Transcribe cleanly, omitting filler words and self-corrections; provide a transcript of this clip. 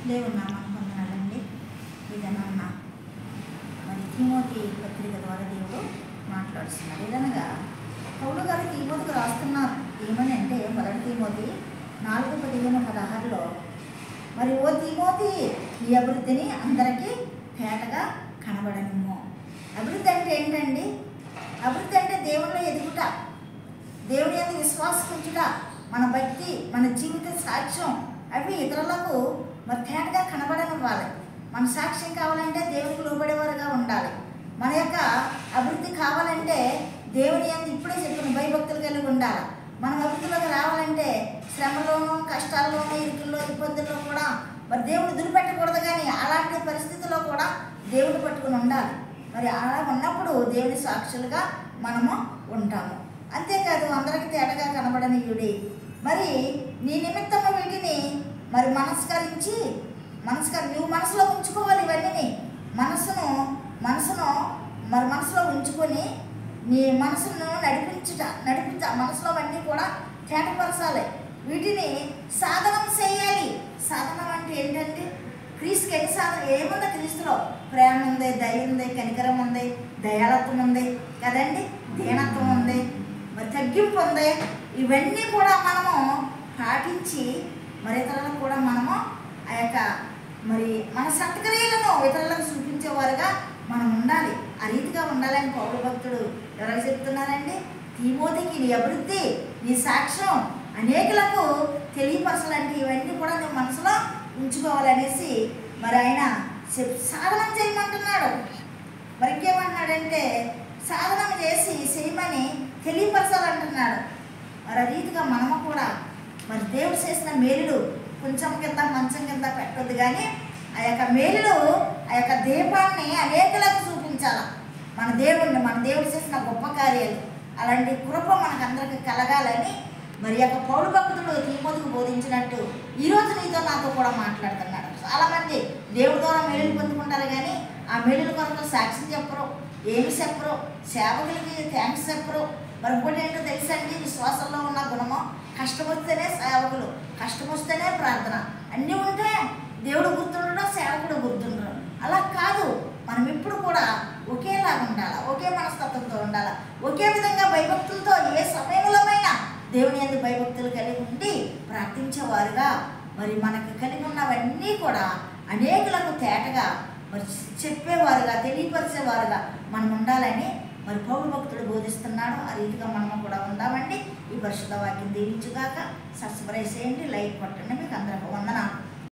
దేవుని నామాన్ని పొందనాలండి. ఇదనన్నా మరి తిమోతి పత్రిక ద్వారా దేవుడు మాట్లాడుతున్నారు. ఇదనగా పౌలు గారు తిమోతికి రాస్తున్నారు. ఏమని అంటే 1 తిమోతి 4:15-16 మరి ఓ తిమోతి ఈ అభివృద్ధిని అందరికీ తేటగా కనబడనిమ్ము. అభివృద్ధి అంటే ఏంటండి? అభివృద్ధి అంటే దేవునిలో ఎదుగుట, దేవుని యందు విశ్వాసం ఉంచుట, మన భక్తి, మన జీవిత సాక్ష్యం అవి ఇతరులకు మరి తేటగా కనబడనివ్వాలి. మన సాక్ష్యం కావాలంటే దేవునికి లోబడేవారుగా ఉండాలి. మన యొక్క అభివృద్ధి కావాలంటే దేవుని యందు ఇప్పుడే చెప్పిన భయభక్తులు కలిగి ఉండాలి. మనం అభివృద్ధిలోకి రావాలంటే శ్రమలోనూ, కష్టాల్లోనూ, ఇరుకుల్లో, ఇబ్బందుల్లో కూడా మరి దేవుడు వదిలిపెట్టకూడదు. కానీ అలాంటి పరిస్థితుల్లో కూడా దేవుడు పట్టుకుని ఉండాలి. మరి అలా ఉన్నప్పుడు దేవుని సాక్షులుగా మనము ఉంటాము. అంతేకాదు అందరికీ తేటగా కనబడనీయుడి. మరి నీ నిమిత్తము వీటిని మరి నువ్వు మనసులో ఉంచుకోవాలి. ఇవన్నీ మనసులో ఉంచుకొని నీ మనసును నడిపించ మనసులో అన్నీ కూడా తేటపరచాలి. వీటిని సాధనం చేయాలి. సాధనం అంటే ఏంటంటే క్రీస్తుకి ఎన్ని సాధన ఏముంది? క్రీస్తులో ప్రేమ ఉంది, దయ ఉంది, కనికరం ఉంది, దయాళత్వం ఉంది కదండి, దీనత్వం ఉంది, మరి తగ్గింపు ఉంది. ఇవన్నీ కూడా మనము పాటించి మరి ఇతరులకు కూడా మనము ఆ యొక్క మరి మన సత్క్రియలను ఇతరులకు చూపించేవారుగా మనం ఉండాలి. ఆ రీతిగా ఉండాలని పౌలు భక్తుడు ఎవరికి చెప్తున్నారండి? తిమోతికి నీ అభివృద్ధి, నీ సాక్ష్యం అనేకులకు తెలియపరచాలంటే ఇవన్నీ కూడా నువ్వు మనసులో ఉంచుకోవాలనేసి మరి ఆయన సాధనం చేయమంటున్నాడు. మరి ఇంకేమంటున్నాడంటే సాధనం చేయమని తెలియపరచాలంటున్నాడు. మరి ఆ రీతిగా మనము కూడా మరి దేవుడు చేసిన మేలులు కొంచెం కింద మంచం కింద పెట్టొద్దు. కానీ ఆ యొక్క మేలులు, ఆ యొక్క దీపాన్ని అనేకులకు చూపించాలి. మన దేవుడు చేసిన గొప్ప కార్యాలు, అలాంటి కృప మనకందరికి కలగాలని మరి యొక్క పౌలు భక్తుడు తిమోతికి బోధించినట్టు ఈరోజు నీతో నాతో కూడా మాట్లాడుతున్నాడు. చాలామంది దేవుడి ద్వారా మేలులు పొందుకుంటారు, కానీ ఆ మేలుల కొరకు సాక్ష్యం చెప్పరు, ఏమి చెప్పరు, సేవకులకి థ్యాంక్స్ చెప్పరు. మరి ఇంకోటి ఏంటో తెలుసండి, విశ్వాసంలో ఉన్న గుణము కష్టం వస్తేనే సేవకులు, కష్టం వస్తేనే ప్రార్థన, అన్నీ ఉంటే దేవుడు గుర్తుండడం, సేవకుడు గుర్తుండడం. అలా కాదు, మనం ఎప్పుడు కూడా ఒకేలాగా ఉండాలి, ఒకే మనస్తత్వంతో ఉండాలి, ఒకే విధంగా భయభక్తులతో ఏ సమయంలోనైనా దేవుని యందు భయభక్తులు కలిగి ఉండి ప్రార్థించేవారుగా మరి మనకు కలిగి ఉన్నవన్నీ కూడా అనేకులకు తేటగా మరి చెప్పేవారుగా, తెలియపరిచేవారుగా మనం ఉండాలని మరి పౌలు భక్తుడు బోధిస్తున్నాడు. ఆ రీతిగా మనము కూడా ఉందామండి. ఈ పరిశుద్ధ వాక్యం దీవించుగాక. సబ్స్క్రైబ్ చేయండి, లైక్ కొట్టండి. మీకు అందరికీ వందనాలు.